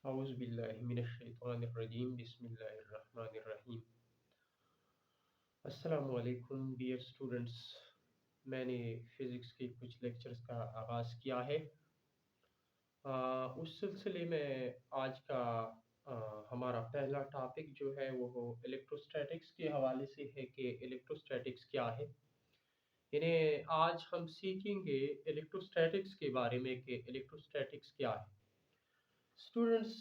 औज़ुबिल्लाहिमिनश्शैतानिर्रजीम बिस्मिल्लाहिर्रहमानिर्रहीम। अस्सलामु अलैकुम डियर स्टूडेंट्स। मैंने फ़िज़िक्स के कुछ लेक्चर्स का आगाज़ किया है। उस सिलसिले में आज का हमारा पहला टॉपिक जो है वो इलेक्ट्रोस्टैटिक्स के हवाले से है कि इलेक्ट्रोस्टैटिक्स क्या है। यानी आज हम सीखेंगे इलेक्ट्रोस्टैटिक्स के बारे में कि इलेक्ट्रोस्टैटिक्स क्या है। स्टूडेंट्स,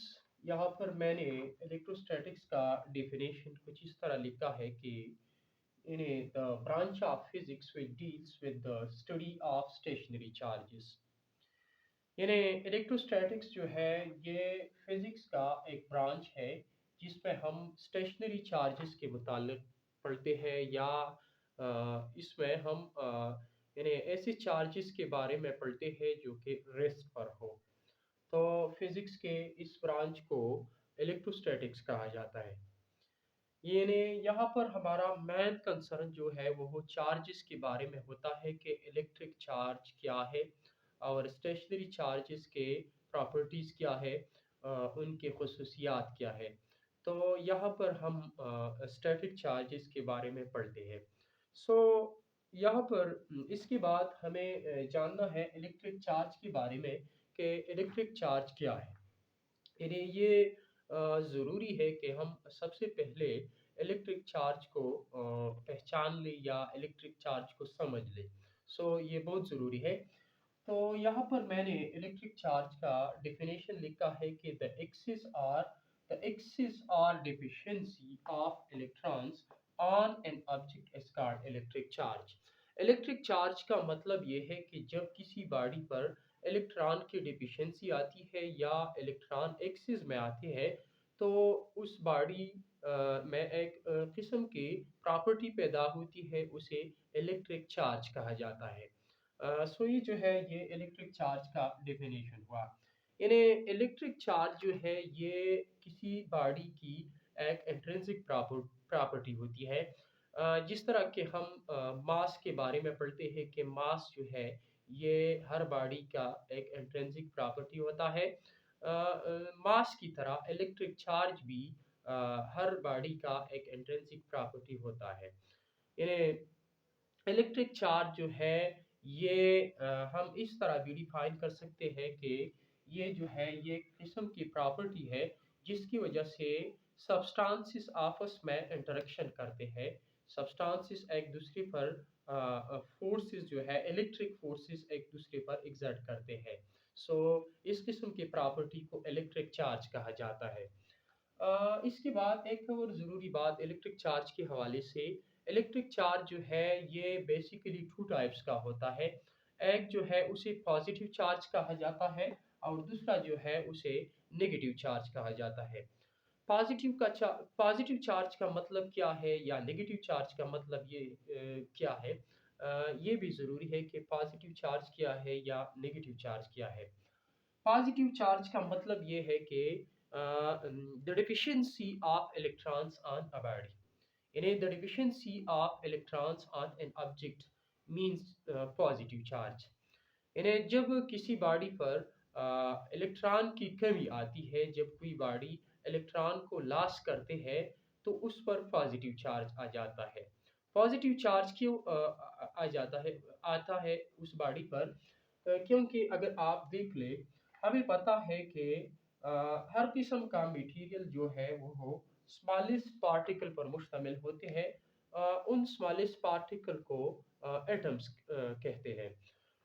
यहाँ पर मैंने इलेक्ट्रोस्टैटिक्स का डेफिनेशन कुछ इस तरह लिखा है कि इन्हें the branch of physics which deals with the study of stationary charges. यानी इलेक्ट्रोस्टैटिक्स जो है ये फिजिक्स का एक ब्रांच है जिसमें हम स्टेशनरी चार्जेस के मुताल्लिक पढ़ते हैं या इसमें हम यानी ऐसे चार्जेस के बारे में पढ़ते हैं जो कि रेस्ट पर हो। तो फिजिक्स के इस ब्रांच को इलेक्ट्रोस्टैटिक्स कहा जाता है। यानी यहाँ पर हमारा मेन कंसर्न जो है वो चार्जेस के बारे में होता है कि इलेक्ट्रिक चार्ज क्या है और स्टेशनरी चार्जेस के प्रॉपर्टीज़ क्या है, उनके खसूसियात क्या है। तो यहाँ पर हम स्टैटिक चार्जेस के बारे में पढ़ते हैं। सो यहाँ पर इसके बाद हमें जानना है इलेक्ट्रिक चार्ज के बारे में कि इलेक्ट्रिक चार्ज क्या है। यानी ये ज़रूरी है कि हम सबसे पहले इलेक्ट्रिक चार्ज को पहचान लें या इलेक्ट्रिक चार्ज को समझ लें। सो ये बहुत ज़रूरी है। तो यहाँ पर मैंने इलेक्ट्रिक चार्ज का डेफिनेशन लिखा है कि the excess or deficiency of electrons on an object is called electric charge. Electric charge का मतलब ये है कि जब किसी बॉडी पर इलेक्ट्रॉन की डिफिशिएंसी आती है या इलेक्ट्रॉन एक्सिस में आते हैं तो उस बॉडी में एक किस्म की प्रॉपर्टी पैदा होती है, उसे इलेक्ट्रिक चार्ज कहा जाता है। सो ये जो है ये इलेक्ट्रिक चार्ज का डेफिनेशन हुआ। यानी इलेक्ट्रिक चार्ज जो है ये किसी बॉडी की एक इंट्रिंसिक प्रॉपर्टी होती है। जिस तरह के हम मास के बारे में पढ़ते हैं कि मास जो है ये हर बॉडी का एक इंट्रिंसिक प्रॉपर्टी होता है। मास की तरह इलेक्ट्रिक चार्ज भी हर बॉडी का एक इंट्रिंसिक प्रॉपर्टी होता है। यानी इलेक्ट्रिक चार्ज जो है ये हम इस तरह भी डिफाइन कर सकते हैं कि ये जो है ये एक किस्म की प्रॉपर्टी है जिसकी वजह से सब्सटेंसेस आपस में इंटरेक्शन करते हैं। सब्सटेंसेस एक दूसरे पर फोर्सेस जो है इलेक्ट्रिक फोर्सेस एक दूसरे पर एग्जर्ट करते हैं। सो इस किस्म की प्रॉपर्टी को इलेक्ट्रिक चार्ज कहा जाता है। इसके बाद एक और ज़रूरी बात इलेक्ट्रिक चार्ज के हवाले से, इलेक्ट्रिक चार्ज जो है ये बेसिकली टू टाइप्स का होता है। एक जो है उसे पॉजिटिव चार्ज कहा जाता है और दूसरा जो है उसे नेगेटिव चार्ज कहा जाता है। पॉजिटिव चार्ज का मतलब क्या है या नेगेटिव चार्ज का मतलब ये क्या है, ये भी ज़रूरी है कि पॉजिटिव चार्ज क्या है या नेगेटिव चार्ज क्या है। पॉजिटिव चार्ज का मतलब ये है कि the deficiency of electrons on a body, यानी the deficiency of electrons on an object means positive charge. यानी जब किसी बॉडी पर इलेक्ट्रॉन की कमी आती है, जब कोई बॉडी इलेक्ट्रॉन को लॉस करते हैं तो उस पर पॉजिटिव चार्ज आ जाता है। पॉजिटिव चार्ज क्यों आ जाता है आता है उस बॉडी पर, क्योंकि अगर आप देख ले हमें पता है कि हर किस्म का मटेरियल जो है वो स्मॉलेस्ट पार्टिकल पर मुश्तमिल होते हैं। उन स्मॉलेस्ट पार्टिकल को एटम्स कहते हैं।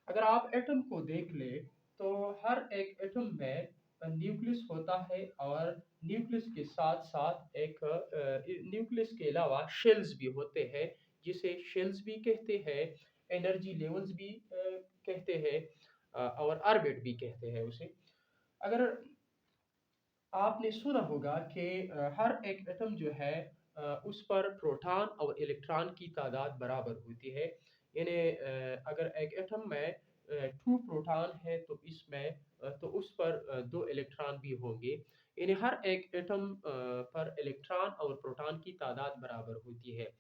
अगर आप एटम को देख ले तो हर एक एटम में न्यूक्लियस होता है और न्यूक्लियस के साथ साथ एक न्यूक्लियस के अलावा शेल्स भी होते हैं, जिसे शेल्स भी कहते हैं, एनर्जी लेवल्स भी कहते हैं, और ऑर्बिट भी कहते हैं उसे। अगर आपने सुना होगा कि हर एक एटम जो है उस पर प्रोटॉन और इलेक्ट्रॉन की तादाद बराबर होती है। यानी अगर एक एटम में टू प्रोटॉन है तो इसमें तो उस पर दो इलेक्ट्रॉन भी होंगे। यानी हर एक एटम पर इलेक्ट्रॉन और प्रोटॉन की तादाद बराबर होती है।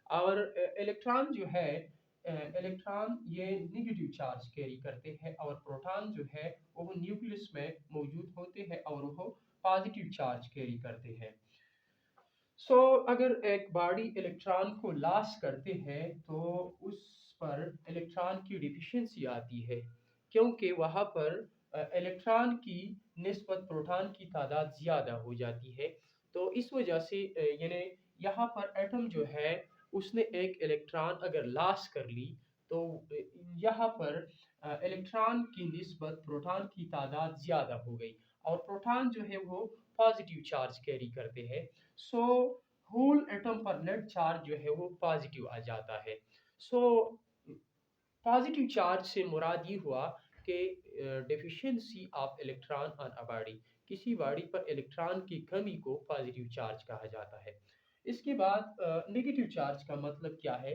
और इलेक्ट्रॉन जो है इलेक्ट्रॉन ये नेगेटिव चार्ज कैरी करते हैं और प्रोटॉन जो है वो न्यूक्लियस में मौजूद होते हैं और वो पॉजिटिव चार्ज कैरी करते हैं। अगर एक बॉडी इलेक्ट्रॉन को लॉस करते हैं तो उस पर इलेक्ट्रॉन की डिफिशिएंसी आती है, क्योंकि वहाँ पर इलेक्ट्रॉन की निस्बत प्रोटॉन की तादाद ज़्यादा हो जाती है। तो इस वजह से यानी यहाँ पर एटम जो है उसने एक इलेक्ट्रॉन अगर लॉस कर ली तो यहाँ पर इलेक्ट्रॉन की निस्बत प्रोटॉन की तादाद ज़्यादा हो गई और प्रोटॉन जो है वो पॉजिटिव चार्ज कैरी करते हैं। सो होल एटम पर नेट चार्ज जो है वो पॉजिटिव आ जाता है। सो पॉजिटिव चार्ज से मुराद ये हुआ कि deficiency of electron on a body, किसी बॉडी पर इलेक्ट्रॉन की कमी को पॉजिटिव चार्ज कहा जाता है। इसके बाद नेगेटिव चार्ज का मतलब क्या है?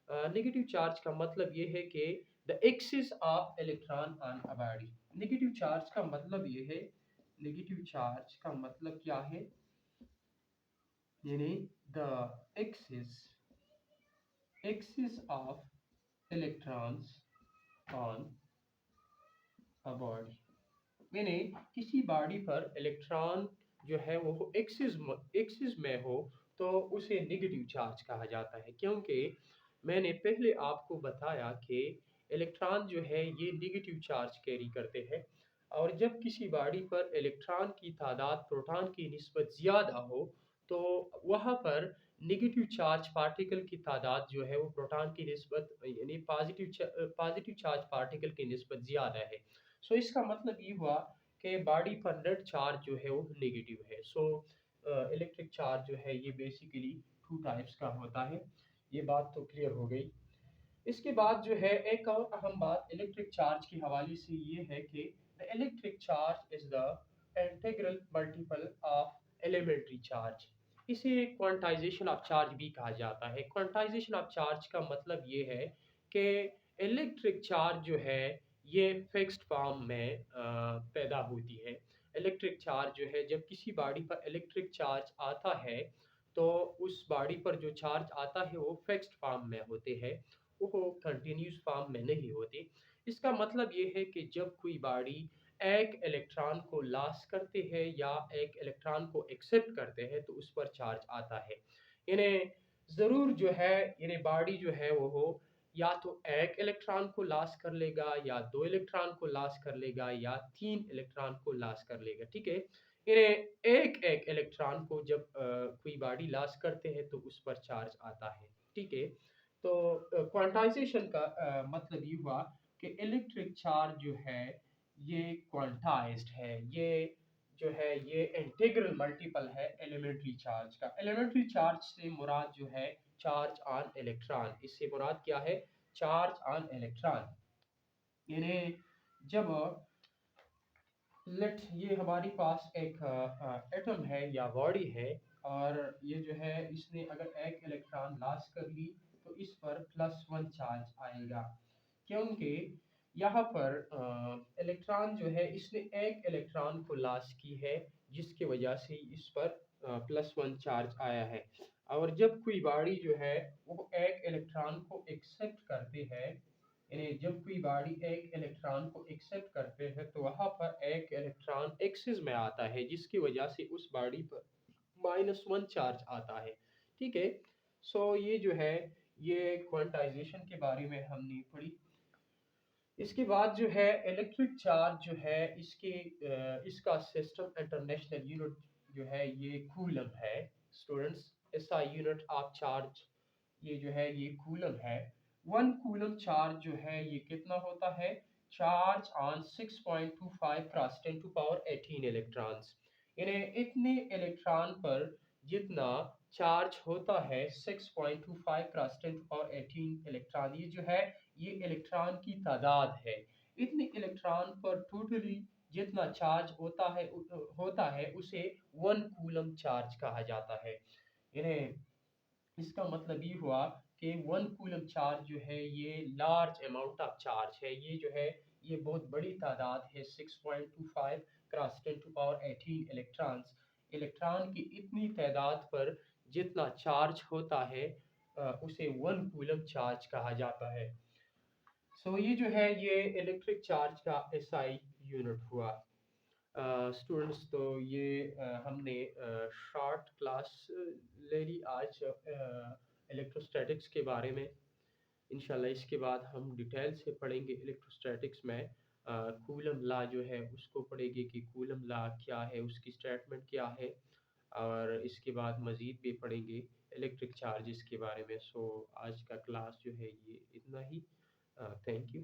नेगेटिव चार्ज का मतलब ये है कि the axis of electron on a body. Negative charge का मतलब ये है, नेगेटिव चार्ज का मतलब क्या है, यानी the axis of electrons on a body, यानी किसी बॉडी पर इलेक्ट्रॉन जो है वो एक्सिस में हो तो उसे नेगेटिव चार्ज कहा जाता है, क्योंकि मैंने पहले आपको बताया कि इलेक्ट्रॉन जो है ये नेगेटिव चार्ज कैरी करते हैं और जब किसी बॉडी पर इलेक्ट्रॉन की तादाद प्रोटॉन की निस्बत ज़्यादा हो तो वहाँ पर नेगेटिव चार्ज पार्टिकल की तादाद जो है वो प्रोटॉन की निस्बत यानी पॉजिटिव चार्ज पार्टिकल की निस्बत ज़्यादा है। इसका मतलब ये हुआ कि बॉडी पर नेट चार्ज जो है वो नेगेटिव है। इलेक्ट्रिक चार्ज जो है ये बेसिकली टू टाइप्स का होता है। ये बात तो क्लियर हो गई। इसके बाद जो है एक और अहम बात इलेक्ट्रिक चार्ज के हवाले से ये है कि the electric charge is the integral multiple of elementary charge. इसे क्वांटाइजेशन ऑफ चार्ज भी कहा जाता है। क्वांटाइजेशन ऑफ चार्ज का मतलब ये है कि इलेक्ट्रिक चार्ज जो है ये फिक्स्ड फॉर्म में पैदा होती है। इलेक्ट्रिक चार्ज जो है जब किसी बॉडी पर इलेक्ट्रिक चार्ज आता है तो उस बॉडी पर जो चार्ज आता है वो फिक्स्ड फॉर्म में होते हैं, वो कंटिन्यूस फॉर्म में नहीं होते। इसका मतलब ये है कि जब कोई बॉडी एक इलेक्ट्रॉन को लॉस करते हैं या एक इलेक्ट्रॉन को एक्सेप्ट करते हैं तो उस पर चार्ज आता है। इन्हें ज़रूर जो है यानी बॉडी जो है वो हो या तो एक इलेक्ट्रॉन को लॉस कर लेगा या दो इलेक्ट्रॉन को लॉस कर लेगा या तीन इलेक्ट्रॉन को लॉस कर लेगा, ठीक है। इन्हें एक एक इलेक्ट्रॉन को जब कोई बॉडी लॉस करते हैं तो उस पर चार्ज आता है, ठीक है। तो क्वांटाइजेशन का मतलब ये हुआ कि इलेक्ट्रिक चार्ज जो है ये क्वांटाइज्ड है, ये जो है ये इंटीग्रल मल्टीपल है एलिमेंट्री चार्ज का। एलिमेंट्री चार्ज से मुराद जो है चार्ज ऑन इलेक्ट्रॉन, इससे मुराद क्या है, चार्ज ऑन इलेक्ट्रॉन। यानी जब लेट ये हमारे पास एक एटम है या बॉडी है और ये जो है इसने अगर एक इलेक्ट्रॉन लॉस कर ली तो इस पर +1 चार्ज आएगा, क्योंकि यहाँ पर इलेक्ट्रॉन जो है इसने एक इलेक्ट्रॉन को लॉस की है जिसकी वजह से इस पर +1 चार्ज आया है। और जब कोई बॉडी जो है वो एक इलेक्ट्रॉन को एक्सेप्ट करते हैं, यानी जब कोई बॉडी एक इलेक्ट्रॉन को एक्सेप्ट करते हैं तो वहाँ पर एक इलेक्ट्रॉन एक्सिस में आता है जिसकी वजह से उस बॉडी पर -1 चार्ज आता है, ठीक है। ये जो है ये क्वांटाइजेशन के बारे में हमने पढ़ी। इसके बाद जो है इलेक्ट्रिक चार्ज जो है इसका सिस्टम इंटरनेशनल यूनिट जो है ये कूलम है। स्टूडेंट्स, इसका यूनिट ऑफ चार्ज ये जो है ये कूलम है। 1 कूलम चार्ज जो है ये कितना होता है, चार्ज ऑन 6.25 क्रॉस 10⁻18 इलेक्ट्रॉन्स। यानी इतने इलेक्ट्रॉन पर जितना चार्ज होता है 6.25 क्रॉस 10⁻18 इलेक्ट्रॉन, ये जो है ये इलेक्ट्रॉन की तादाद है। इतने इलेक्ट्रॉन पर टोटली जितना चार्ज होता है उसे 1 कूलम चार्ज कहा जाता है। इन्हें इसका मतलब ये हुआ कि 1 कूलम चार्ज जो है ये लार्ज अमाउंट ऑफ चार्ज है, ये जो है ये बहुत बड़ी तादाद है। 6.25 क्रॉस 10⁻18 इलेक्ट्रॉन्स, इलेक्ट्रॉन की इतनी तादाद पर जितना चार्ज होता है उसे 1 कूलम चार्ज कहा जाता है। ये जो है ये इलेक्ट्रिक चार्ज का एसआई यूनिट हुआ। स्टूडेंट्स, तो ये हमने शॉर्ट क्लास ले ली आज इलेक्ट्रोस्टैटिक्स के बारे में। इंशाल्लाह इसके बाद हम डिटेल से पढ़ेंगे इलेक्ट्रोस्टैटिक्स में। कूलम लॉ जो है उसको पढ़ेंगे कि कूलम लॉ क्या है, उसकी स्टेटमेंट क्या है, और इसके बाद मज़ीद भी पढ़ेंगे इलेक्ट्रिक चार्जेस के बारे में। सो आज का क्लास जो है ये इतना ही। Thank you.